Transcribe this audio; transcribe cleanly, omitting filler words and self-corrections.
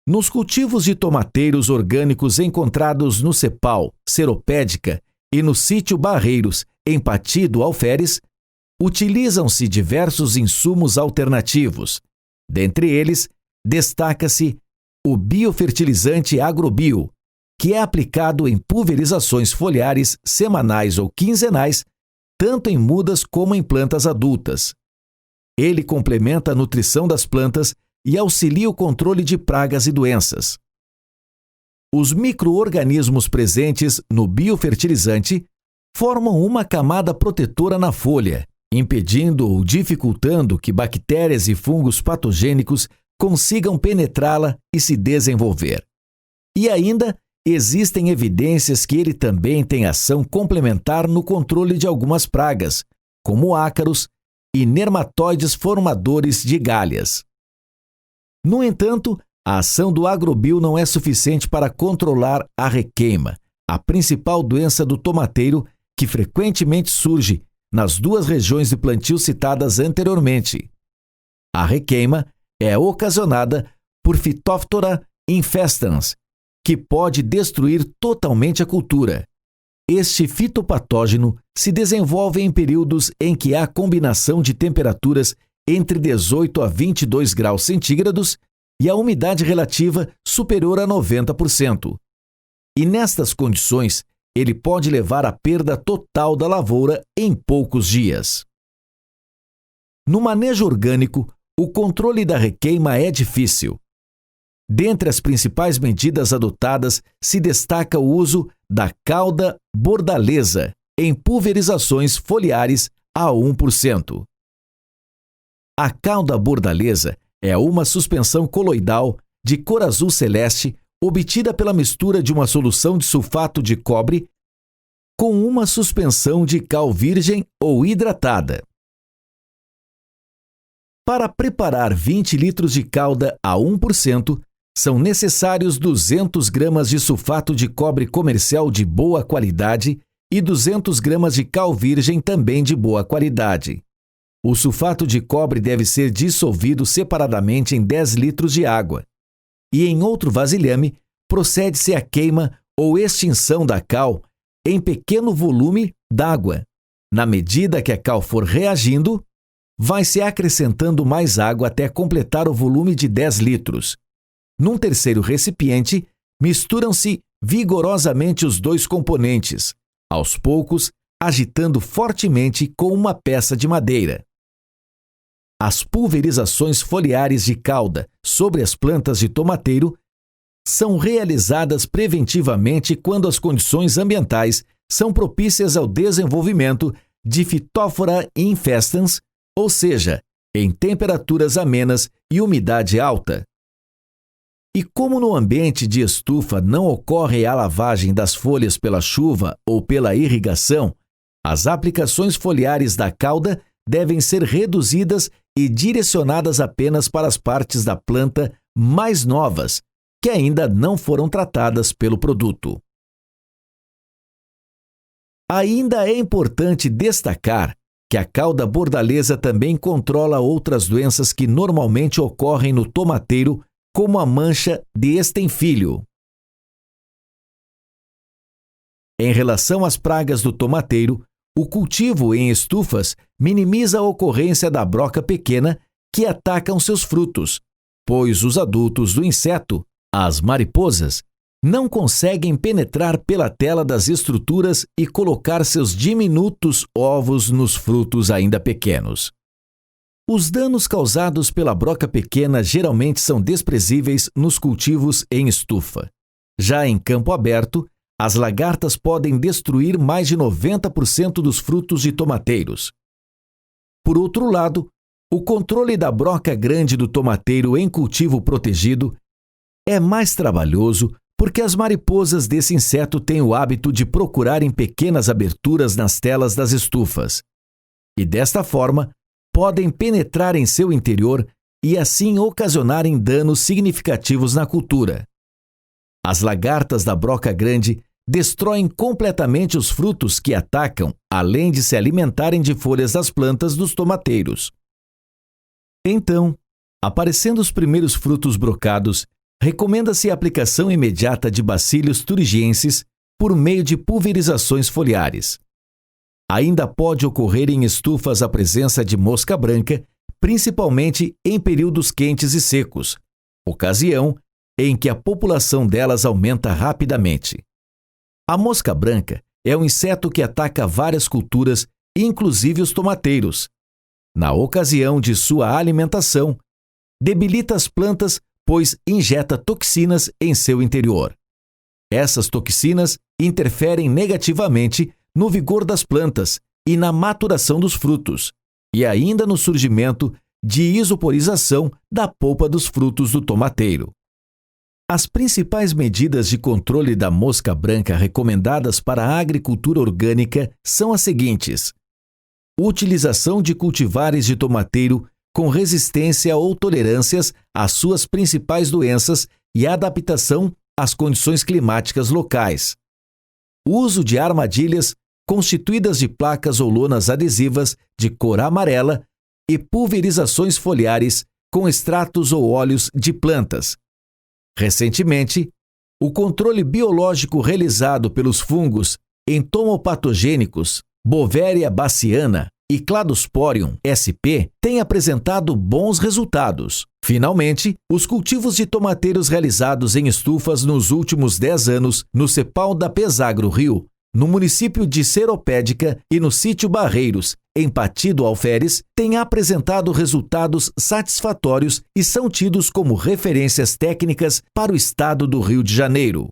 Nos cultivos de tomateiros orgânicos encontrados no Cepal, Seropédica e no sítio Barreiros, em Pati do Alferes, utilizam-se diversos insumos alternativos. Dentre eles, destaca-se o biofertilizante Agrobio, que é aplicado em pulverizações foliares semanais ou quinzenais, tanto em mudas como em plantas adultas. Ele complementa a nutrição das plantas e auxilia o controle de pragas e doenças. Os micro-organismos presentes no biofertilizante formam uma camada protetora na folha, impedindo ou dificultando que bactérias e fungos patogênicos consigam penetrá-la e se desenvolver. E ainda existem evidências que ele também tem ação complementar no controle de algumas pragas, como ácaros e nematóides formadores de galhas. No entanto, a ação do Agrobio não é suficiente para controlar a requeima, a principal doença do tomateiro que frequentemente surge nas duas regiões de plantio citadas anteriormente. A requeima é ocasionada por Phytophthora infestans, que pode destruir totalmente a cultura. Este fitopatógeno se desenvolve em períodos em que há combinação de temperaturas entre 18 a 22 graus centígrados e a umidade relativa superior a 90%. E nestas condições, ele pode levar à perda total da lavoura em poucos dias. No manejo orgânico, o controle da requeima é difícil. Dentre as principais medidas adotadas se destaca o uso da cauda bordaleza em pulverizações foliares a 1%. A cauda bordaleza é uma suspensão coloidal de cor azul celeste obtida pela mistura de uma solução de sulfato de cobre com uma suspensão de cal virgem ou hidratada. Para preparar 20 litros de cauda a 1%, são necessários 200 gramas de sulfato de cobre comercial de boa qualidade e 200 gramas de cal virgem também de boa qualidade. O sulfato de cobre deve ser dissolvido separadamente em 10 litros de água. E em outro vasilhame, procede-se à queima ou extinção da cal em pequeno volume d'água. Na medida que a cal for reagindo, vai-se acrescentando mais água até completar o volume de 10 litros. Num terceiro recipiente, misturam-se vigorosamente os dois componentes, aos poucos, agitando fortemente com uma peça de madeira. As pulverizações foliares de cauda sobre as plantas de tomateiro são realizadas preventivamente quando as condições ambientais são propícias ao desenvolvimento de Phytophthora infestans, ou seja, em temperaturas amenas e umidade alta. E como no ambiente de estufa não ocorre a lavagem das folhas pela chuva ou pela irrigação, as aplicações foliares da cauda devem ser reduzidas e direcionadas apenas para as partes da planta mais novas, que ainda não foram tratadas pelo produto. Ainda é importante destacar que a cauda bordaleza também controla outras doenças que normalmente ocorrem no tomateiro, como a mancha de estenfilho. Em relação às pragas do tomateiro, o cultivo em estufas minimiza a ocorrência da broca pequena que atacam seus frutos, pois os adultos do inseto, as mariposas, não conseguem penetrar pela tela das estruturas e colocar seus diminutos ovos nos frutos ainda pequenos. Os danos causados pela broca pequena geralmente são desprezíveis nos cultivos em estufa. Já em campo aberto, as lagartas podem destruir mais de 90% dos frutos de tomateiros. Por outro lado, o controle da broca grande do tomateiro em cultivo protegido é mais trabalhoso porque as mariposas desse inseto têm o hábito de procurar em pequenas aberturas nas telas das estufas. E desta forma, podem penetrar em seu interior e assim ocasionarem danos significativos na cultura. As lagartas da broca grande destroem completamente os frutos que atacam, além de se alimentarem de folhas das plantas dos tomateiros. Então, aparecendo os primeiros frutos brocados, Recomenda-se a aplicação imediata de Bacillus thuringiensis por meio de pulverizações foliares. Ainda pode ocorrer em estufas a presença de mosca branca, principalmente em períodos quentes e secos, ocasião em que a população delas aumenta rapidamente. A mosca branca é um inseto que ataca várias culturas, inclusive os tomateiros. Na ocasião de sua alimentação, debilita as plantas, pois injeta toxinas em seu interior. Essas toxinas interferem negativamente no vigor das plantas e na maturação dos frutos, e ainda no surgimento de isoporização da polpa dos frutos do tomateiro. As principais medidas de controle da mosca branca recomendadas para a agricultura orgânica são as seguintes: utilização de cultivares de tomateiro com resistência ou tolerâncias às suas principais doenças e adaptação às condições climáticas locais. Uso de armadilhas constituídas de placas ou lonas adesivas de cor amarela e pulverizações foliares com extratos ou óleos de plantas. Recentemente, o controle biológico realizado pelos fungos entomopatogênicos Bovéria baciana e Cladosporium sp tem apresentado bons resultados. Finalmente, os cultivos de tomateiros realizados em estufas nos últimos 10 anos no Cepal da Pesagro Rio, no município de Seropédica e no sítio Barreiros, em Pati do Alferes, têm apresentado resultados satisfatórios e são tidos como referências técnicas para o estado do Rio de Janeiro.